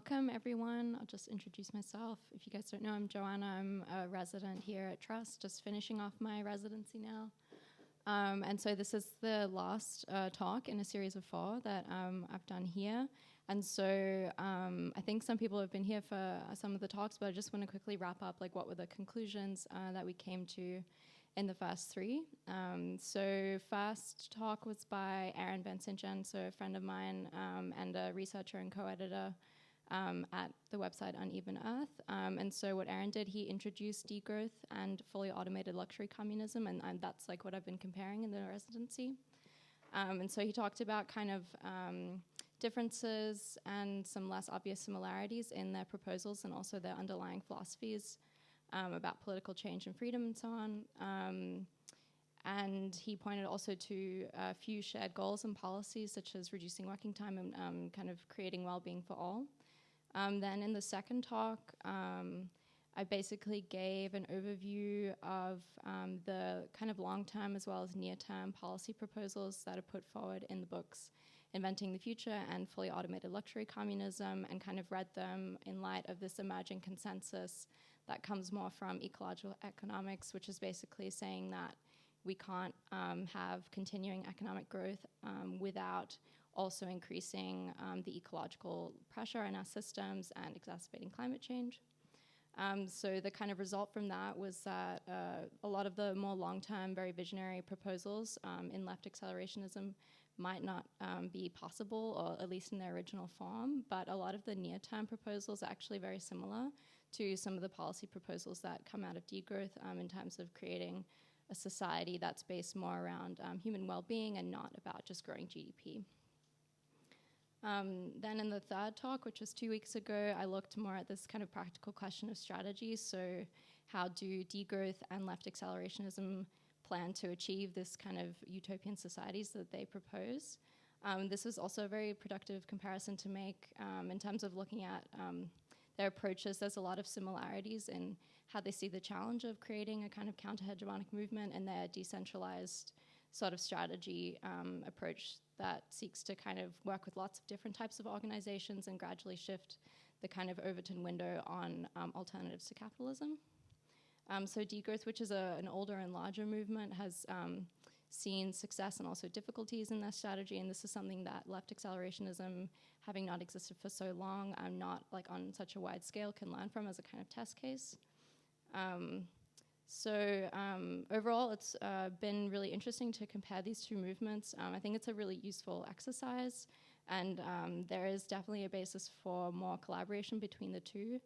Welcome, everyone. I'll just introduce myself. If you guys don't know, I'm Joanna. I'm a resident here at Trust, just finishing off my residency now. And so this is the last talk in a series of 4 that I've done here. And so I think some people have been here for some of the talks, but I just want to quickly wrap up like what were the conclusions that we came to in the first 3. So first talk was by Aaron Van Sintjen, so a friend of mine and a researcher and co-editor at the website Uneven Earth. And so what Aaron did, he introduced degrowth and fully automated luxury communism, and that's like what I've been comparing in the residency. And so he talked about kind of differences and some less obvious similarities in their proposals and also their underlying philosophies about political change and freedom and so on. And he pointed also to a few shared goals and policies, such as reducing working time and kind of creating well-being for all. Then in the second talk, I basically gave an overview of the kind of long-term as well as near-term policy proposals that are put forward in the books Inventing the Future and Fully Automated Luxury Communism, and kind of read them in light of this emerging consensus that comes more from ecological economics, which is basically saying that we can't have continuing economic growth without also increasing the ecological pressure in our systems and exacerbating climate change. So the kind of result from that was that a lot of the more long-term, very visionary proposals in left accelerationism might not be possible, or at least in their original form, but a lot of the near-term proposals are actually very similar to some of the policy proposals that come out of degrowth in terms of creating a society that's based more around human well-being and not about just growing GDP. Then in the third talk, which was 2 weeks ago, I looked more at this kind of practical question of strategy. So how do degrowth and left accelerationism plan to achieve this kind of utopian societies that they propose? This was also a very productive comparison to make in terms of looking at their approaches. There's a lot of similarities in how they see the challenge of creating a kind of counter-hegemonic movement and their decentralized sort of strategy approach that seeks to kind of work with lots of different types of organizations and gradually shift the kind of Overton window on alternatives to capitalism. So degrowth, which is an older and larger movement, has seen success and also difficulties in their strategy, and this is something that left accelerationism, having not existed for so long, not like on such a wide scale, can learn from as a kind of test case. So overall, it's been really interesting to compare these 2 movements. I think it's a really useful exercise, and there is definitely a basis for more collaboration between the 2.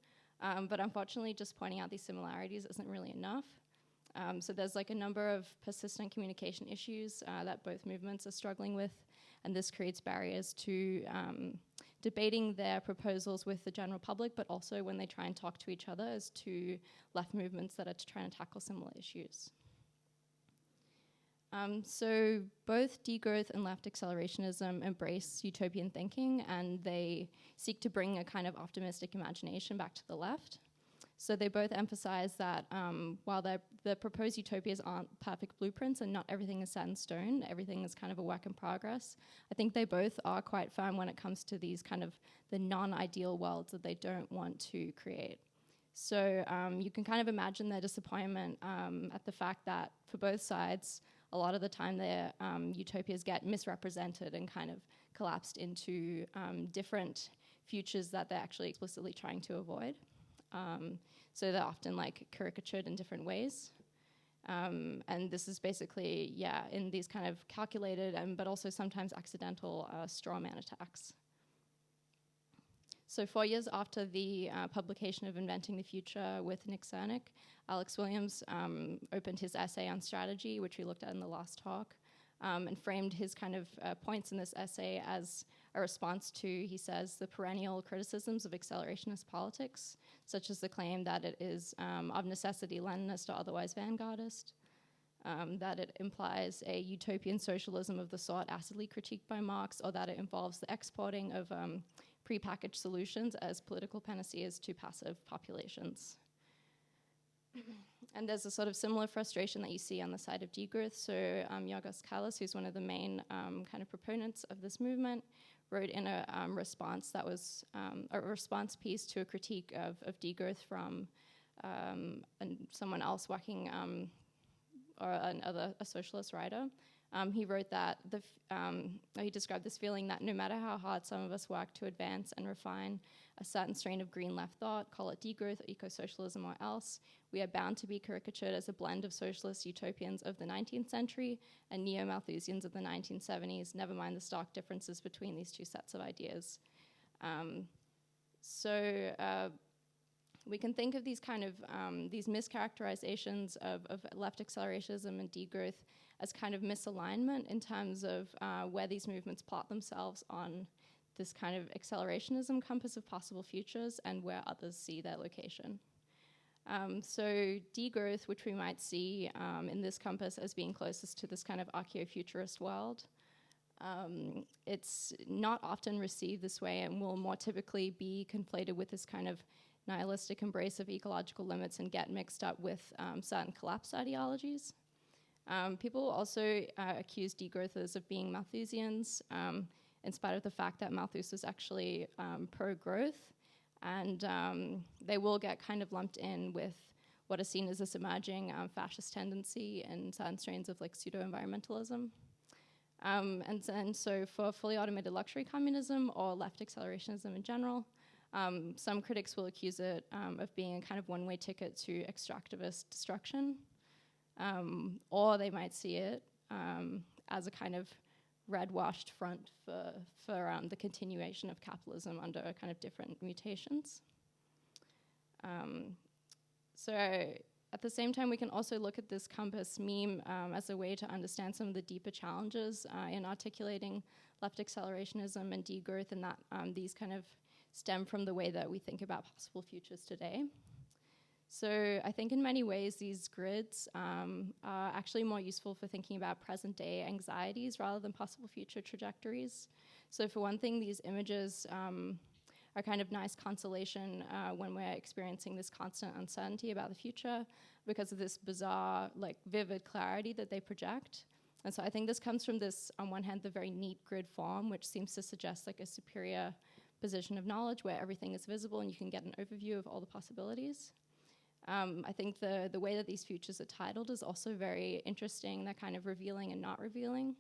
But unfortunately, just pointing out these similarities isn't really enough. So there's like a number of persistent communication issues that both movements are struggling with, and this creates barriers to debating their proposals with the general public, but also when they try and talk to each other as 2 left movements that are trying to tackle similar issues. So both degrowth and left accelerationism embrace utopian thinking, and they seek to bring a kind of optimistic imagination back to the left. So they both emphasize that while the proposed utopias aren't perfect blueprints and not everything is set in stone, everything is kind of a work in progress, I think they both are quite firm when it comes to these kind of the non-ideal worlds that they don't want to create. So you can kind of imagine their disappointment at the fact that for both sides, a lot of the time their utopias get misrepresented and kind of collapsed into different futures that they're actually explicitly trying to avoid. So they're often like caricatured in different ways. And this is basically, in these kind of calculated but also sometimes accidental straw man attacks. So 4 years after the publication of Inventing the Future with Nick Cernick, Alex Williams opened his essay on strategy, which we looked at in the last talk, and framed his kind of points in this essay as a response to, he says, the perennial criticisms of accelerationist politics, such as the claim that it is of necessity Leninist or otherwise vanguardist, that it implies a utopian socialism of the sort acidly critiqued by Marx, or that it involves the exporting of prepackaged solutions as political panaceas to passive populations. And there's a sort of similar frustration that you see on the side of degrowth. So Yorgos Kallis, who's one of the main kind of proponents of this movement, wrote in a response that was a response piece to a critique of degrowth from someone else working, or a socialist writer. He wrote that he described this feeling that no matter how hard some of us work to advance and refine a certain strain of green left thought, call it degrowth, or eco-socialism, or else, we are bound to be caricatured as a blend of socialist utopians of the 19th century and neo-Malthusians of the 1970s, never mind the stark differences between these two sets of ideas. We can think of these kind of these mischaracterizations of left accelerationism and degrowth as kind of misalignment in terms of where these movements plot themselves on this kind of accelerationism compass of possible futures and where others see their location. So degrowth, which we might see in this compass as being closest to this kind of archaeofuturist world, it's not often received this way and will more typically be conflated with this kind of nihilistic embrace of ecological limits and get mixed up with certain collapse ideologies. People also accuse degrowthers of being Malthusians, in spite of the fact that Malthus was actually pro-growth, and they will get kind of lumped in with what is seen as this emerging fascist tendency and certain strains of like pseudo-environmentalism. And so for fully automated luxury communism or left accelerationism in general, some critics will accuse it of being a kind of one-way ticket to extractivist destruction, or they might see it as a kind of red-washed front for the continuation of capitalism under kind of different mutations. So at the same time, we can also look at this compass meme as a way to understand some of the deeper challenges in articulating left accelerationism and degrowth, and that these kind of stem from the way that we think about possible futures today. So I think in many ways these grids are actually more useful for thinking about present day anxieties rather than possible future trajectories. So for one thing, these images are kind of nice consolation when we're experiencing this constant uncertainty about the future because of this bizarre, like vivid clarity that they project. And so I think this comes from this, on one hand, the very neat grid form, which seems to suggest like a superior position of knowledge where everything is visible and you can get an overview of all the possibilities. I think the way that these futures are titled is also very interesting. They're kind of revealing and not revealing.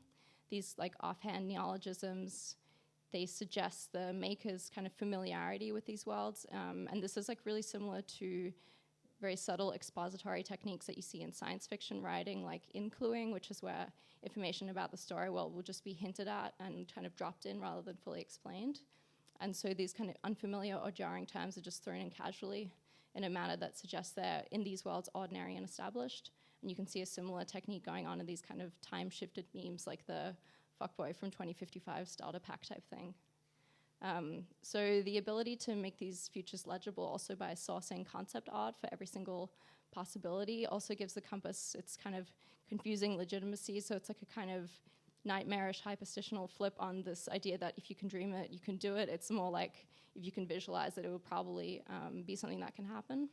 These like offhand neologisms, they suggest the maker's kind of familiarity with these worlds. And this is like really similar to very subtle expository techniques that you see in science fiction writing, like incluing, which is where information about the story will just be hinted at and kind of dropped in rather than fully explained. And so these kind of unfamiliar or jarring terms are just thrown in casually in a manner that suggests they're in these worlds ordinary and established. And you can see a similar technique going on in these kind of time-shifted memes like the fuckboy from 2055 starter pack type thing. So the ability to make these futures legible also by sourcing concept art for every single possibility also gives the compass its kind of confusing legitimacy. So it's like a kind of nightmarish hypostational flip on this idea that if you can dream it, you can do it. It's more like if you can visualize it, it will probably be something that can happen.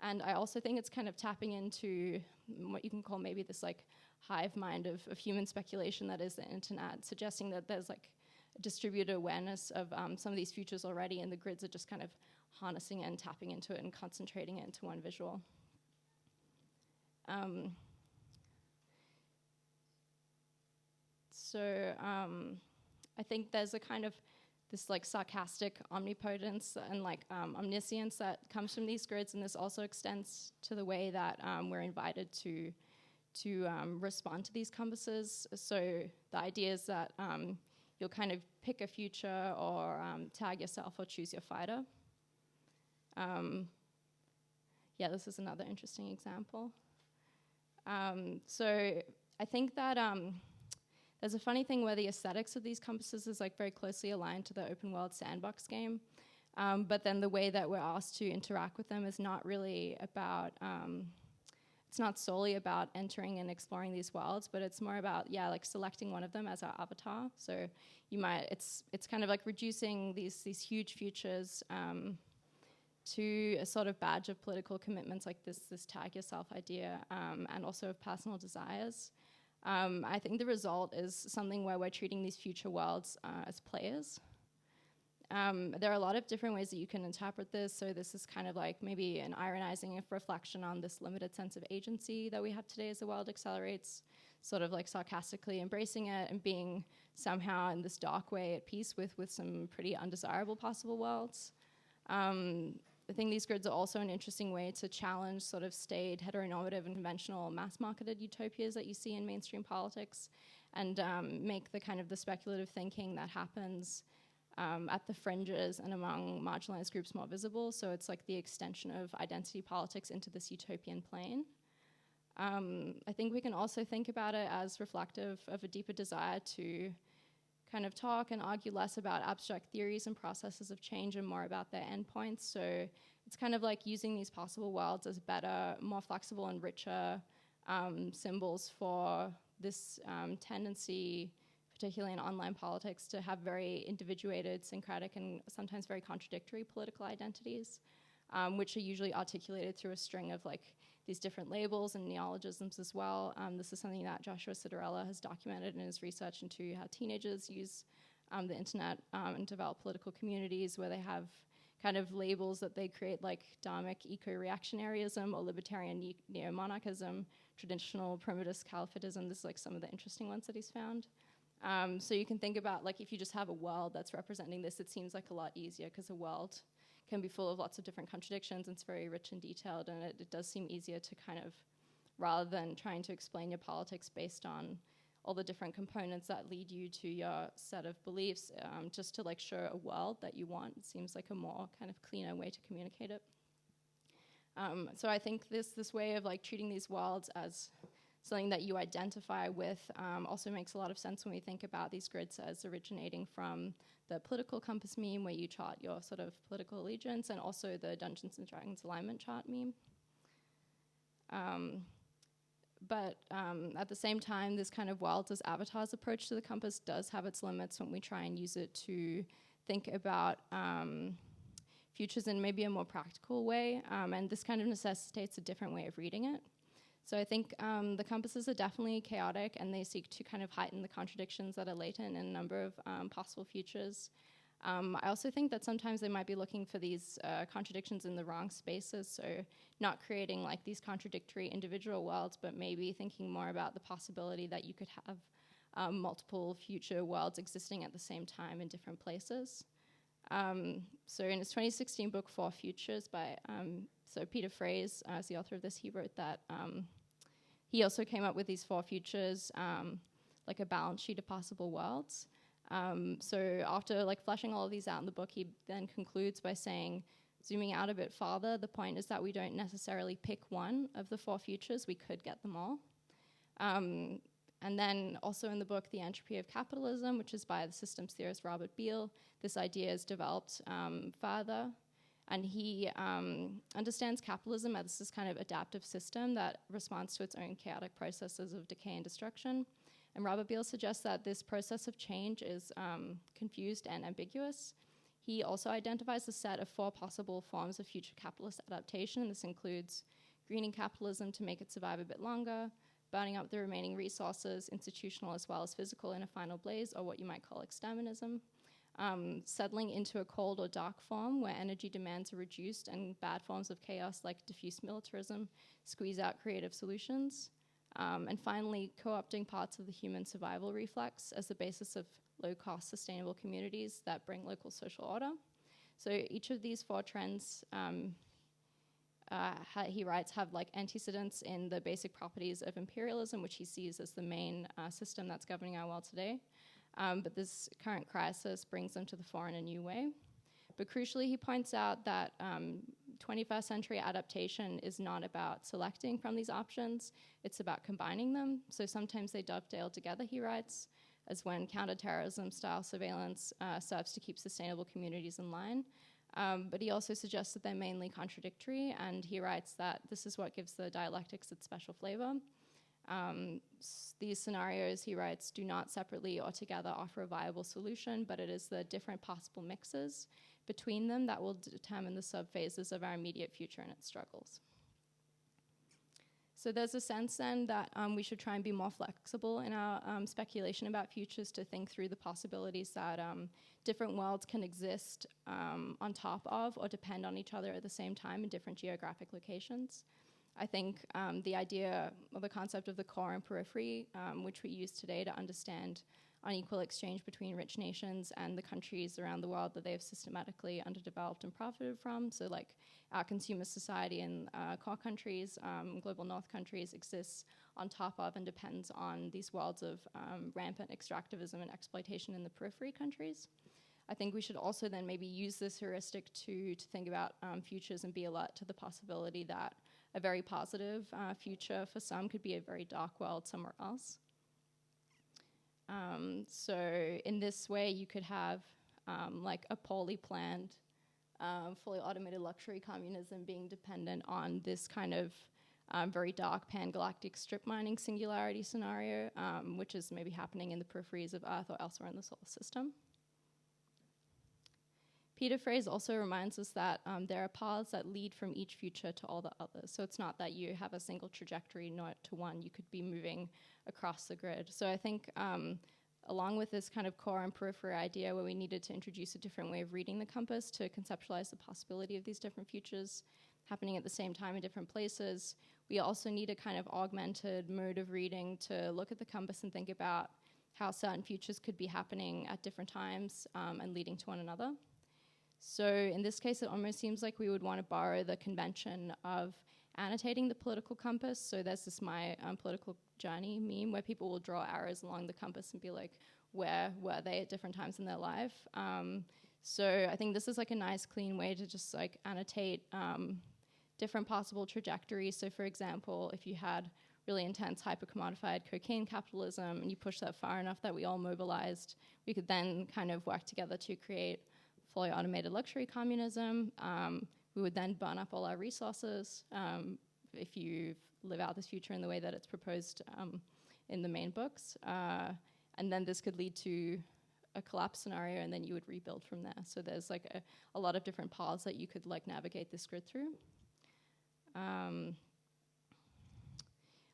And I also think it's kind of tapping into what you can call maybe this like hive mind of human speculation that is the internet, suggesting that there's like a distributed awareness of some of these futures already, and the grids are just kind of harnessing it and tapping into it and concentrating it into one visual. So I think there's a kind of this like sarcastic omnipotence and like omniscience that comes from these grids, and this also extends to the way that we're invited to respond to these compasses. So the idea is that you'll kind of pick a future or tag yourself or choose your fighter. Yeah, this is another interesting example. So I think that there's a funny thing where the aesthetics of these compasses is like very closely aligned to the open world sandbox game. But then the way that we're asked to interact with them is not really about, it's not solely about entering and exploring these worlds, but it's more about, yeah, like selecting one of them as our avatar. So you might, it's kind of like reducing these huge futures to a sort of badge of political commitments, like this tag yourself idea, and also of personal desires. I think the result is something where we're treating these future worlds as players. There are a lot of different ways that you can interpret this. So this is kind of like maybe an ironizing of reflection on this limited sense of agency that we have today as the world accelerates, sort of like sarcastically embracing it and being somehow in this dark way at peace with some pretty undesirable possible worlds. I think these grids are also an interesting way to challenge sort of staid, heteronormative, and conventional mass-marketed utopias that you see in mainstream politics, and make the kind of the speculative thinking that happens at the fringes and among marginalized groups more visible. So it's like the extension of identity politics into this utopian plane. I think we can also think about it as reflective of a deeper desire to kind of talk and argue less about abstract theories and processes of change and more about their endpoints. So it's kind of like using these possible worlds as better, more flexible and richer symbols for this tendency, particularly in online politics, to have very individuated, syncretic, and sometimes very contradictory political identities, which are usually articulated through a string of like these different labels and neologisms as well. This is something that Joshua Citarella has documented in his research into how teenagers use the internet and develop political communities where they have kind of labels that they create, like dharmic eco-reactionaryism or libertarian neo-monarchism, traditional primitive caliphatism. This is like some of the interesting ones that he's found. So you can think about, like, if you just have a world that's representing this, it seems like a lot easier because a world can be full of lots of different contradictions. It's very rich and detailed, and it does seem easier to kind of, rather than trying to explain your politics based on all the different components that lead you to your set of beliefs, just to like show a world that you want. It seems like a more kind of cleaner way to communicate it. So I think this way of like treating these worlds as something that you identify with also makes a lot of sense when we think about these grids as originating from the political compass meme, where you chart your sort of political allegiance, and also the Dungeons and Dragons alignment chart meme. But at the same time, this kind of worlds as avatars approach to the compass does have its limits when we try and use it to think about futures in maybe a more practical way, and this kind of necessitates a different way of reading it. So I think the compasses are definitely chaotic, and they seek to kind of heighten the contradictions that are latent in a number of possible futures. I also think that sometimes they might be looking for these contradictions in the wrong spaces, so not creating like these contradictory individual worlds, but maybe thinking more about the possibility that you could have multiple future worlds existing at the same time in different places. So in his 2016 book, Four Futures, by so Peter Fraze, as the author of this, he wrote that he also came up with these four futures, like a balance sheet of possible worlds. So after like fleshing all of these out in the book, he then concludes by saying, zooming out a bit farther, the point is that we don't necessarily pick one of the four futures, we could get them all. And then also in the book, The Entropy of Capitalism, which is by the systems theorist Robert Beale, this idea is developed further. And he understands capitalism as this kind of adaptive system that responds to its own chaotic processes of decay and destruction. And Robert Beale suggests that this process of change is confused and ambiguous. He also identifies a set of four possible forms of future capitalist adaptation. This includes greening capitalism to make it survive a bit longer, burning up the remaining resources, institutional as well as physical, in a final blaze, or what you might call exterminism. Settling into a cold or dark form where energy demands are reduced and bad forms of chaos like diffuse militarism squeeze out creative solutions. And finally, co-opting parts of the human survival reflex as the basis of low-cost sustainable communities that bring local social order. So each of these four trends, he writes, have like antecedents in the basic properties of imperialism, which he sees as the main system that's governing our world today. But this current crisis brings them to the fore in a new way. But crucially, he points out that 21st century adaptation is not about selecting from these options, it's about combining them. So sometimes they dovetail together, he writes, as when counterterrorism style surveillance serves to keep sustainable communities in line. But he also suggests that they're mainly contradictory, and he writes that this is what gives the dialectics its special flavor. These scenarios, he writes, do not separately or together offer a viable solution, but it is the different possible mixes between them that will determine the subphases of our immediate future and its struggles. So there's a sense then that we should try and be more flexible in our speculation about futures, to think through the possibilities that different worlds can exist on top of or depend on each other at the same time in different geographic locations. I think the idea or the concept of the core and periphery, which we use today to understand unequal exchange between rich nations and the countries around the world that they have systematically underdeveloped and profited from. So like our consumer society in core countries, global north countries, exists on top of and depends on these worlds of rampant extractivism and exploitation in the periphery countries. I think we should also then maybe use this heuristic to think about futures and be alert to the possibility that a very positive future for some could be a very dark world somewhere else. So in this way, you could have like a poorly planned, fully automated luxury communism being dependent on this kind of very dark pan-galactic strip mining singularity scenario, which is maybe happening in the peripheries of Earth or elsewhere in the solar system. Peter Frey's also reminds us that there are paths that lead from each future to all the others. So it's not that you have a single trajectory, not to one. You could be moving across the grid. So I think along with this kind of core and periphery idea, where we needed to introduce a different way of reading the compass to conceptualize the possibility of these different futures happening at the same time in different places, we also need a kind of augmented mode of reading to look at the compass and think about how certain futures could be happening at different times and leading to one another. So in this case, it almost seems like we would want to borrow the convention of annotating the political compass. So there's this My Political Journey meme where people will draw arrows along the compass and be like, where were they at different times in their life? So I think this is like a nice, clean way to just like annotate different possible trajectories. So for example, if you had really intense hyper-commodified cocaine capitalism and you push that far enough that we all mobilized, we could then kind of work together to create fully automated luxury communism. We would then burn up all our resources if you live out this future in the way that it's proposed in the main books. And then this could lead to a collapse scenario, and then you would rebuild from there. So there's like a lot of different paths that you could like navigate this grid through.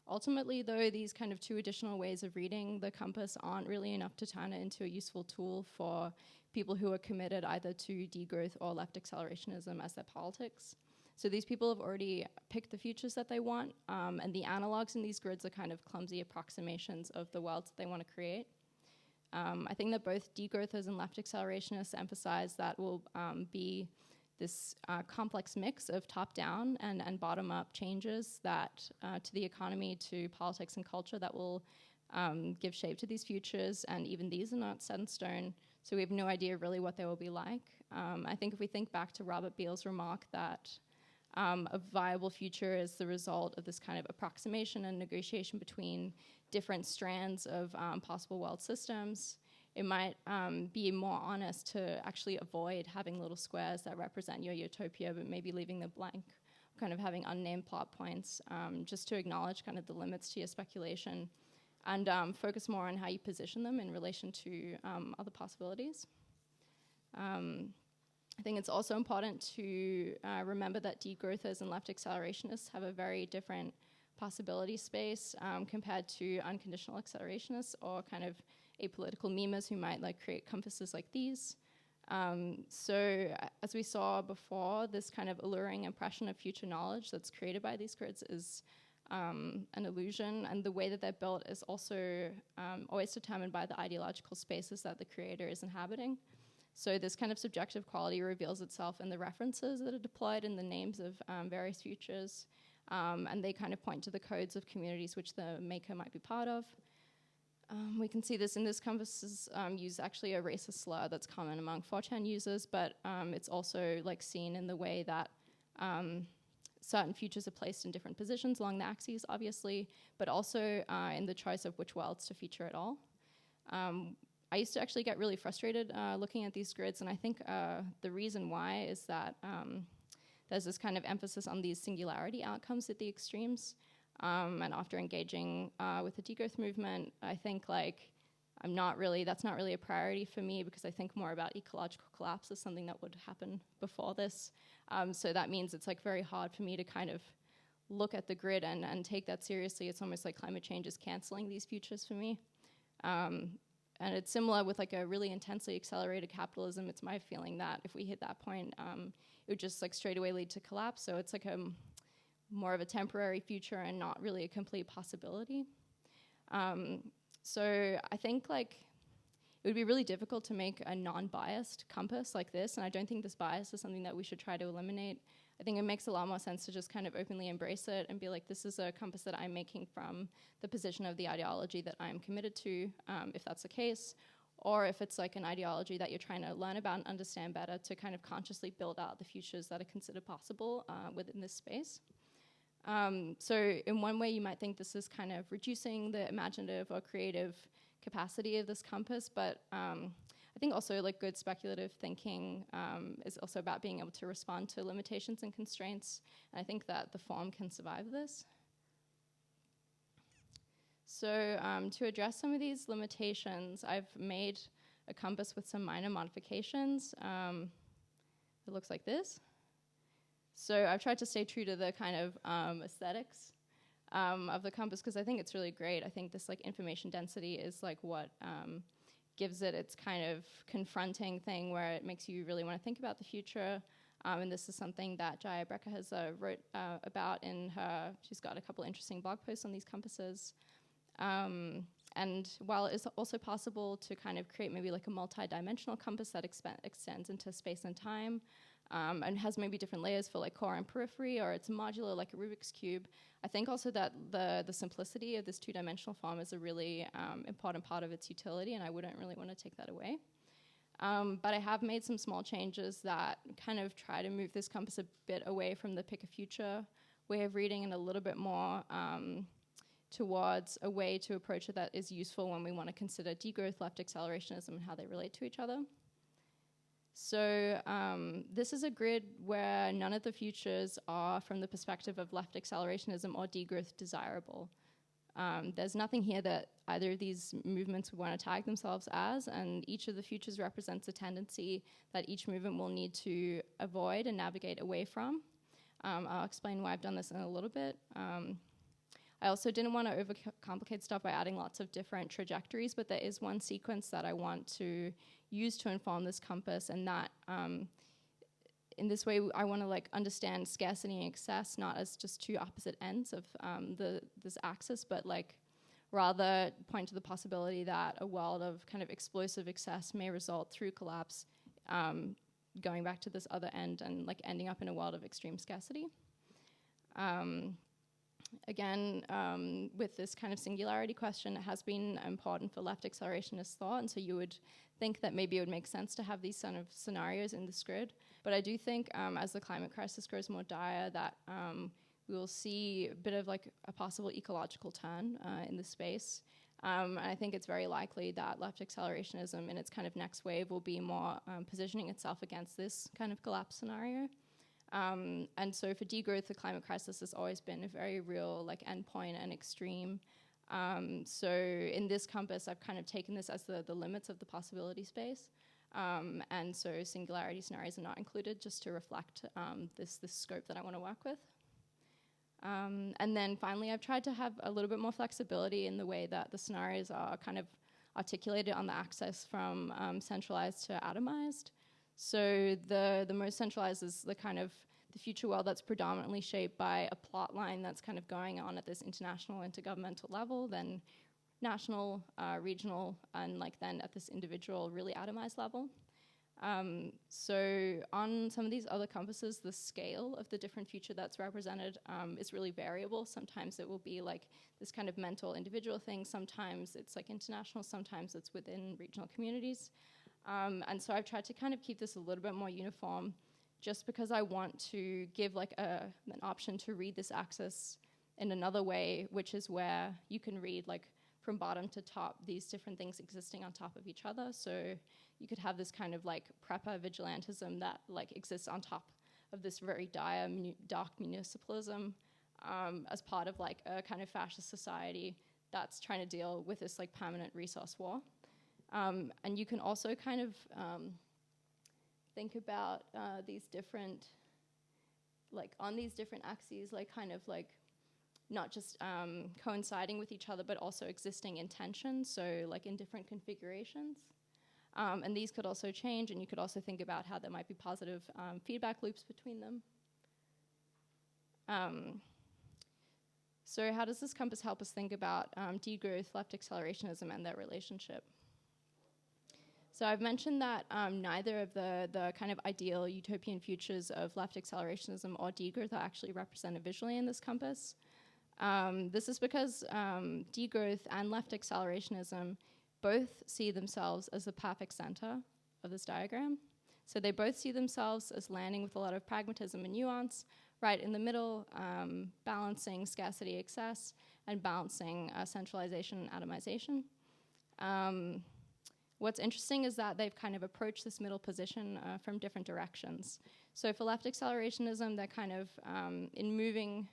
Ultimately, though, these kind of two additional ways of reading the compass aren't really enough to turn it into a useful tool for people who are committed either to degrowth or left accelerationism as their politics. So these people have already picked the futures that they want, and the analogs in these grids are kind of clumsy approximations of the worlds that they want to create. I think that both degrowthers and left accelerationists emphasize that will be this complex mix of top-down and bottom-up changes that to the economy, to politics and culture that will give shape to these futures, and even these are not set in stone, so we have no idea really what they will be like. I think if we think back to Robert Beale's remark that a viable future is the result of this kind of approximation and negotiation between different strands of possible world systems, it might be more honest to actually avoid having little squares that represent your utopia, but maybe leaving them blank, kind of having unnamed plot points, just to acknowledge kind of the limits to your speculation and focus more on how you position them in relation to other possibilities. I think it's also important to remember that degrowthers and left accelerationists have a very different possibility space compared to unconditional accelerationists or kind of apolitical memers who might like create compasses like these. So as we saw before, this kind of alluring impression of future knowledge that's created by these grids is an illusion, and the way that they're built is also always determined by the ideological spaces that the creator is inhabiting. So this kind of subjective quality reveals itself in the references that are deployed in the names of various futures, and they kind of point to the codes of communities which the maker might be part of. We can see this in this compass use actually a racist slur that's common among 4chan users, but it's also like seen in the way that certain futures are placed in different positions along the axes, obviously, but also in the choice of which worlds to feature at all. I used to actually get really frustrated looking at these grids, and I think the reason why is that there's this kind of emphasis on these singularity outcomes at the extremes. And after engaging with the degrowth movement, I think like that's not really a priority for me, because I think more about ecological collapse as something that would happen before this. So that means it's like very hard for me to kind of look at the grid and take that seriously, it's almost like climate change is canceling these futures for me. And it's similar with like a really intensely accelerated capitalism. It's my feeling that if we hit that point, it would just like straight away lead to collapse. So it's like a more of a temporary future and not really a complete possibility. So I think like it would be really difficult to make a non-biased compass like this, and I don't think this bias is something that we should try to eliminate. I think it makes a lot more sense to just kind of openly embrace it and be like, this is a compass that I'm making from the position of the ideology that I'm committed to, if that's the case, or if it's like an ideology that you're trying to learn about and understand better to kind of consciously build out the futures that are considered possible within this space. So in one way, you might think this is kind of reducing the imaginative or creative capacity of this compass, but I think also like good speculative thinking is also about being able to respond to limitations and constraints, and I think that the form can survive this. So to address some of these limitations, I've made a compass with some minor modifications. It looks like this. So I've tried to stay true to the kind of aesthetics of the compass because I think it's really great. I think this like information density is like what gives it its kind of confronting thing where it makes you really want to think about the future. And this is something that Jaya Brecker has wrote about in her, she's got a couple interesting blog posts on these compasses. And while it's also possible to kind of create maybe like a multi-dimensional compass that extends into space and time, and has maybe different layers for like core and periphery, or it's modular like a Rubik's Cube, I think also that the simplicity of this two-dimensional form is a really important part of its utility, and I wouldn't really want to take that away. But I have made some small changes that kind of try to move this compass a bit away from the pick a future way of reading and a little bit more towards a way to approach it that is useful when we want to consider degrowth, left accelerationism, and how they relate to each other. So this is a grid where none of the futures are from the perspective of left accelerationism or degrowth desirable. There's nothing here that either of these movements would want to tag themselves as, and each of the futures represents a tendency that each movement will need to avoid and navigate away from. I'll explain why I've done this in a little bit. I also didn't want to overcomplicate stuff by adding lots of different trajectories, but there is one sequence that I want to use to inform this compass, and that in this way I want to like understand scarcity and excess not as just two opposite ends of this axis, but like rather point to the possibility that a world of kind of explosive excess may result through collapse, going back to this other end and like ending up in a world of extreme scarcity. Again, with this kind of singularity question, it has been important for left accelerationist thought, and so you would think that maybe it would make sense to have these sort of scenarios in this grid. But I do think as the climate crisis grows more dire that we will see a bit of like a possible ecological turn in the space. And I think it's very likely that left accelerationism in its kind of next wave will be more positioning itself against this kind of collapse scenario. And so for degrowth, the climate crisis has always been a very real like endpoint and extreme. So in this compass, I've kind of taken this as the limits of the possibility space. And so singularity scenarios are not included just to reflect this scope that I want to work with. And then finally, I've tried to have a little bit more flexibility in the way that the scenarios are kind of articulated on the axis from centralized to atomized. So the most centralized is the kind of the future world that's predominantly shaped by a plot line that's kind of going on at this international, intergovernmental level, then national, regional, and like then at this individual, really atomized level. So on some of these other compasses, the scale of the different future that's represented is really variable. Sometimes it will be like this kind of mental individual thing. Sometimes it's like international. Sometimes it's within regional communities. And so I've tried to kind of keep this a little bit more uniform just because I want to give like an option to read this axis in another way, which is where you can read like from bottom to top these different things existing on top of each other. So you could have this kind of like prepper vigilantism that like exists on top of this very dire, dark municipalism as part of like a kind of fascist society that's trying to deal with this like permanent resource war. And you can also kind of think about these different, like on these different axes, like kind of like not just coinciding with each other, but also existing in tension, so like in different configurations. And these could also change, and you could also think about how there might be positive feedback loops between them. So how does this compass help us think about degrowth, left accelerationism, and their relationship? So I've mentioned that neither of the kind of ideal utopian futures of left accelerationism or degrowth are actually represented visually in this compass. This is because degrowth and left accelerationism both see themselves as the perfect center of this diagram. So they both see themselves as landing with a lot of pragmatism and nuance, right in the middle, balancing scarcity excess and balancing centralization and atomization. What's interesting is that they've kind of approached this middle position from different directions. So for left accelerationism, they're kind of in moving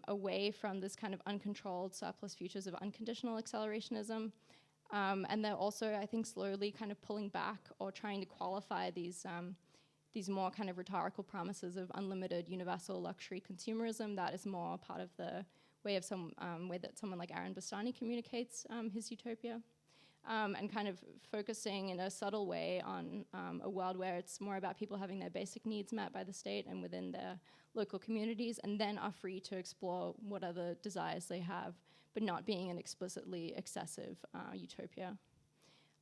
away from this kind of uncontrolled surplus futures of unconditional accelerationism. And they're also, I think, slowly kind of pulling back or trying to qualify these more kind of rhetorical promises of unlimited universal luxury consumerism that is more part of the way of way that someone like Aaron Bastani communicates his utopia. And kind of focusing in a subtle way on a world where it's more about people having their basic needs met by the state and within their local communities, and then are free to explore what other desires they have, but not being an explicitly excessive utopia.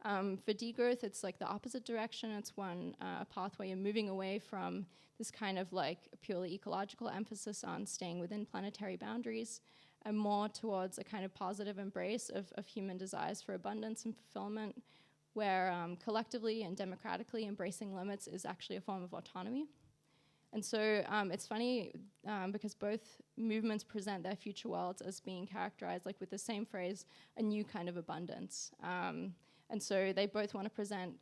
For degrowth, it's like the opposite direction. It's a pathway of moving away from this kind of like purely ecological emphasis on staying within planetary boundaries, and more towards a kind of positive embrace of human desires for abundance and fulfillment, where collectively and democratically embracing limits is actually a form of autonomy. And so it's funny because both movements present their future worlds as being characterized like with the same phrase, a new kind of abundance. And so they both want to present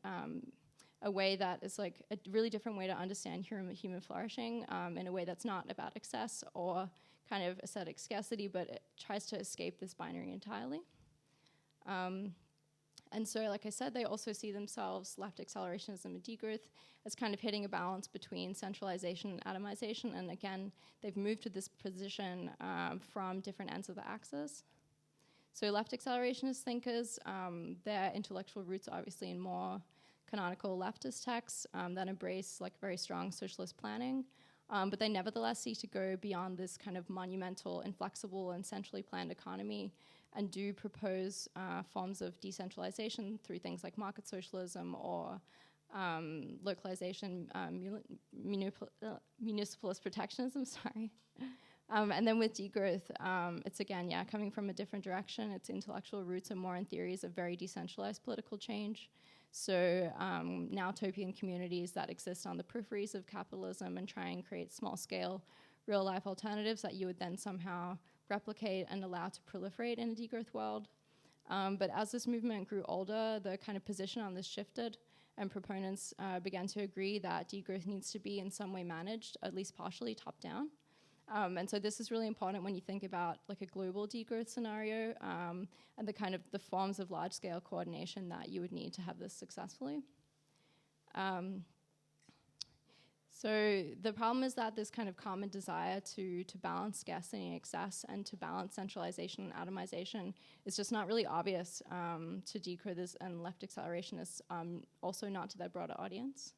a way that is like a really different way to understand human flourishing in a way that's not about excess or kind of aesthetic scarcity, but it tries to escape this binary entirely. And so, like I said, they also see themselves, left accelerationism and degrowth, as kind of hitting a balance between centralization and atomization. And again, they've moved to this position from different ends of the axis. So left accelerationist thinkers, their intellectual roots are obviously in more canonical leftist texts that embrace like very strong socialist planning. But they nevertheless seek to go beyond this kind of monumental, inflexible, and centrally planned economy and do propose forms of decentralization through things like market socialism or localization, municipalist protectionism, sorry. And then with degrowth, it's again, coming from a different direction. Its intellectual roots are more in theories of very decentralized political change. So now utopian communities that exist on the peripheries of capitalism and try and create small-scale, real-life alternatives that you would then somehow replicate and allow to proliferate in a degrowth world. But as this movement grew older, the kind of position on this shifted, and proponents began to agree that degrowth needs to be in some way managed, at least partially top-down. And so this is really important when you think about like a global degrowth scenario and the kind of the forms of large-scale coordination that you would need to have this successfully. So the problem is that this kind of common desire to balance scarcity and excess and to balance centralization and atomization is just not really obvious to degrowthers and left accelerationists, also not to their broader audience.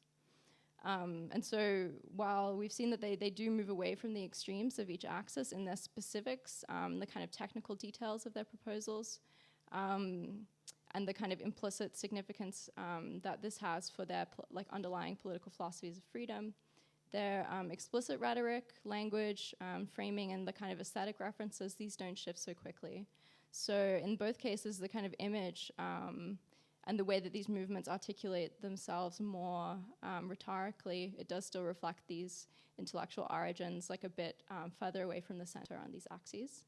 And so while we've seen that they do move away from the extremes of each axis in their specifics, the kind of technical details of their proposals, and the kind of implicit significance that this has for their like underlying political philosophies of freedom, their explicit rhetoric, language, framing, and the kind of aesthetic references, these don't shift so quickly. So in both cases, the kind of image and the way that these movements articulate themselves more rhetorically, it does still reflect these intellectual origins like a bit further away from the center on these axes.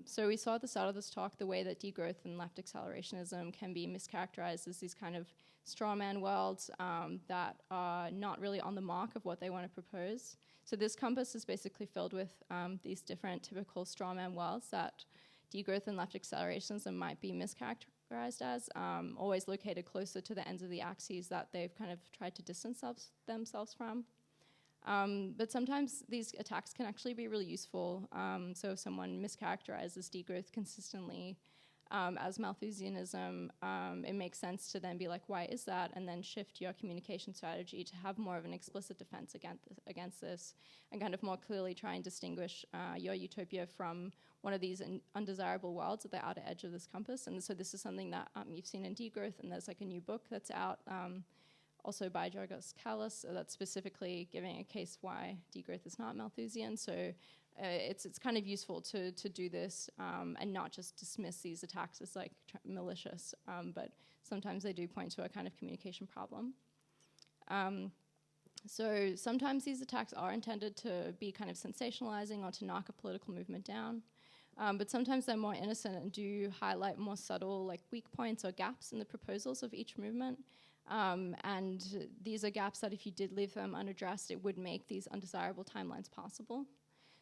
So we saw at the start of this talk the way that degrowth and left accelerationism can be mischaracterized as these kind of straw man worlds that are not really on the mark of what they want to propose. So this compass is basically filled with these different typical straw man worlds that degrowth and left accelerationism might be mischaracterized as, always located closer to the ends of the axes that they've kind of tried to distance themselves from. But sometimes these attacks can actually be really useful. So if someone mischaracterizes degrowth consistently as Malthusianism, it makes sense to then be like, why is that? And then shift your communication strategy to have more of an explicit defense against this, and kind of more clearly try and distinguish your utopia from one of these undesirable worlds at the outer edge of this compass. And so this is something that you've seen in Degrowth, and there's like a new book that's out also by Jorgos Kallis that's specifically giving a case why degrowth is not Malthusian. So it's kind of useful to do this and not just dismiss these attacks as like malicious, but sometimes they do point to a kind of communication problem. So sometimes these attacks are intended to be kind of sensationalizing or to knock a political movement down. But sometimes they're more innocent and do highlight more subtle like weak points or gaps in the proposals of each movement. And these are gaps that if you did leave them unaddressed, it would make these undesirable timelines possible.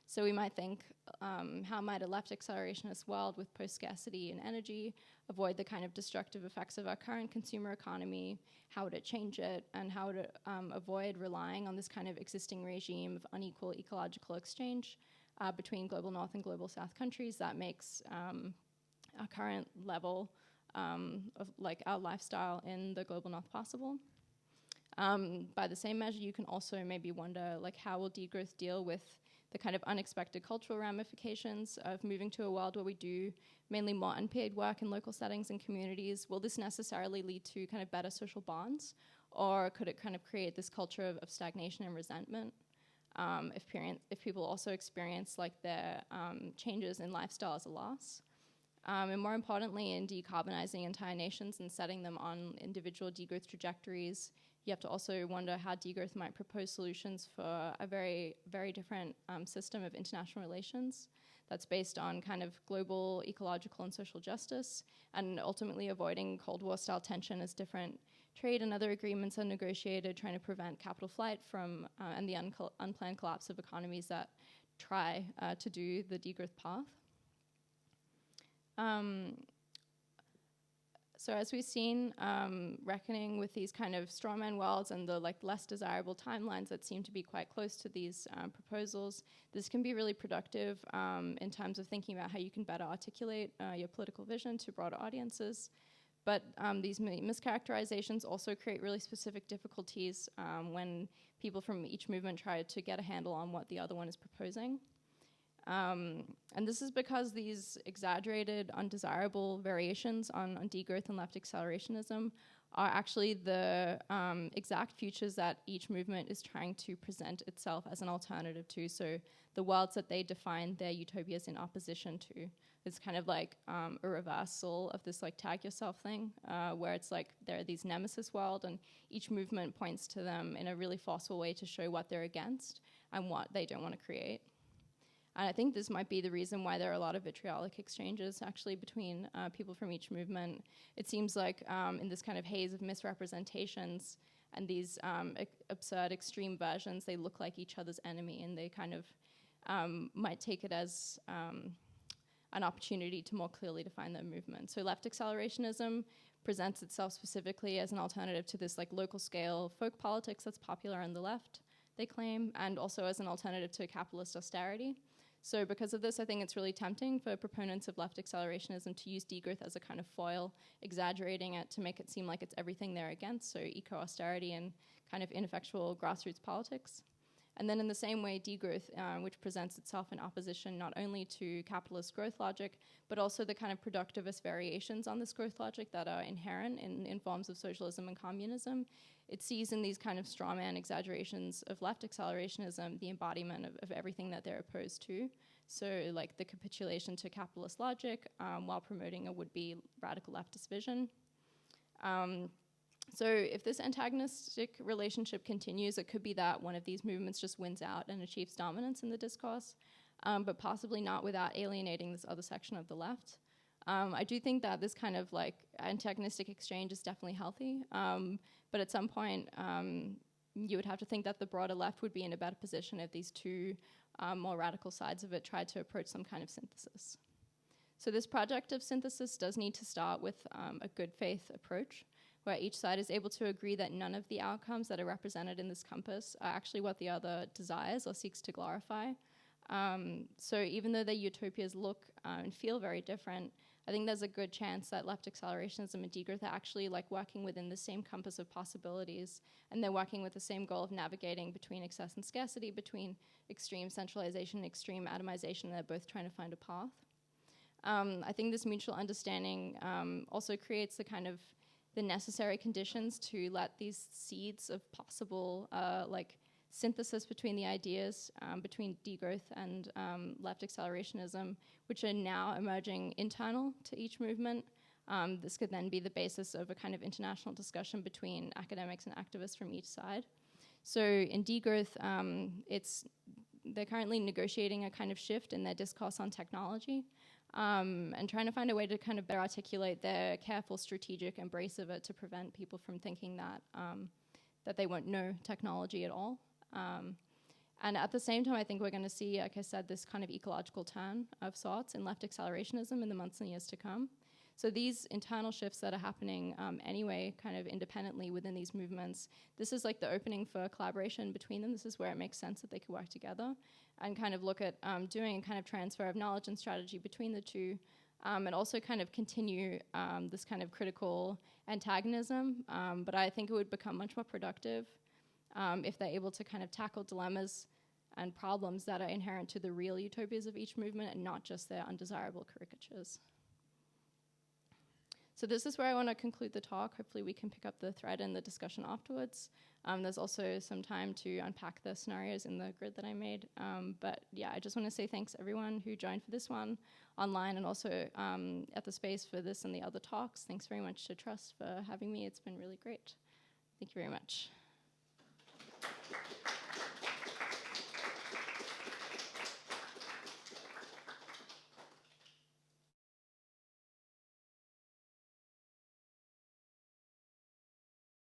So we might think, how might a left accelerationist world with post-scarcity and energy avoid the kind of destructive effects of our current consumer economy? How would it change it? And how would it avoid relying on this kind of existing regime of unequal ecological exchange between global north and global south countries that makes our current level of like our lifestyle in the global north possible? By the same measure, you can also maybe wonder, like, how will degrowth deal with the kind of unexpected cultural ramifications of moving to a world where we do mainly more unpaid work in local settings and communities? Will this necessarily lead to kind of better social bonds, or could it kind of create this culture of stagnation and resentment? If people also experience like their changes in lifestyle as a loss? And more importantly, in decarbonizing entire nations and setting them on individual degrowth trajectories, you have to also wonder how degrowth might propose solutions for a very, very different system of international relations that's based on kind of global ecological and social justice, and ultimately avoiding Cold War-style tension as different trade and other agreements are negotiated, trying to prevent capital flight from and the unplanned collapse of economies that try to do the degrowth path. So as we've seen, reckoning with these kind of strawman worlds and the like less desirable timelines that seem to be quite close to these proposals, this can be really productive in terms of thinking about how you can better articulate your political vision to broader audiences. But these mischaracterizations also create really specific difficulties when people from each movement try to get a handle on what the other one is proposing. And this is because these exaggerated, undesirable variations on degrowth and left accelerationism are actually the exact futures that each movement is trying to present itself as an alternative to. So the worlds that they define their utopias in opposition to. It's kind of like a reversal of this like tag yourself thing, where it's like there are these nemesis world and each movement points to them in a really forceful way to show what they're against and what they don't want to create. And I think this might be the reason why there are a lot of vitriolic exchanges actually between people from each movement. It seems like in this kind of haze of misrepresentations and these absurd extreme versions, they look like each other's enemy, and they kind of might take it as an opportunity to more clearly define their movement. So left accelerationism presents itself specifically as an alternative to this like local scale folk politics that's popular on the left, they claim, and also as an alternative to capitalist austerity. So because of this, I think it's really tempting for proponents of left accelerationism to use degrowth as a kind of foil, exaggerating it to make it seem like it's everything they're against, so eco-austerity and kind of ineffectual grassroots politics. And then in the same way, degrowth, which presents itself in opposition not only to capitalist growth logic, but also the kind of productivist variations on this growth logic that are inherent in forms of socialism and communism. It sees in these kind of strawman exaggerations of left accelerationism the embodiment of everything that they're opposed to. So like the capitulation to capitalist logic while promoting a would-be radical leftist vision. So if this antagonistic relationship continues, it could be that one of these movements just wins out and achieves dominance in the discourse, but possibly not without alienating this other section of the left. I do think that this kind of like antagonistic exchange is definitely healthy, but at some point you would have to think that the broader left would be in a better position if these two more radical sides of it tried to approach some kind of synthesis. So this project of synthesis does need to start with a good faith approach. where each side is able to agree that none of the outcomes that are represented in this compass are actually what the other desires or seeks to glorify. So even though the utopias look and feel very different, I think there's a good chance that left accelerationism and degrowth are actually like working within the same compass of possibilities, and they're working with the same goal of navigating between excess and scarcity, between extreme centralization and extreme atomization, and they're both trying to find a path. I think this mutual understanding also creates the necessary conditions to let these seeds of possible synthesis between the ideas between degrowth and left accelerationism, which are now emerging internal to each movement. This could then be the basis of a kind of international discussion between academics and activists from each side. So in degrowth, they're currently negotiating a kind of shift in their discourse on technology, and trying to find a way to kind of better articulate their careful strategic embrace of it to prevent people from thinking that they won't know technology at all. And at the same time, I think we're going to see, like I said, this kind of ecological turn of sorts in left accelerationism in the months and years to come. So these internal shifts that are happening anyway, kind of independently within these movements, this is like the opening for collaboration between them. This is where it makes sense that they could work together and kind of look at doing a kind of transfer of knowledge and strategy between the two, and also kind of continue this kind of critical antagonism. But I think it would become much more productive if they're able to kind of tackle dilemmas and problems that are inherent to the real utopias of each movement and not just their undesirable caricatures. So this is where I want to conclude the talk. Hopefully we can pick up the thread in the discussion afterwards. There's also some time to unpack the scenarios in the grid that I made. But yeah, I just want to say thanks everyone who joined for this one online and also at the space for this and the other talks. Thanks very much to Trust for having me. It's been really great. Thank you very much.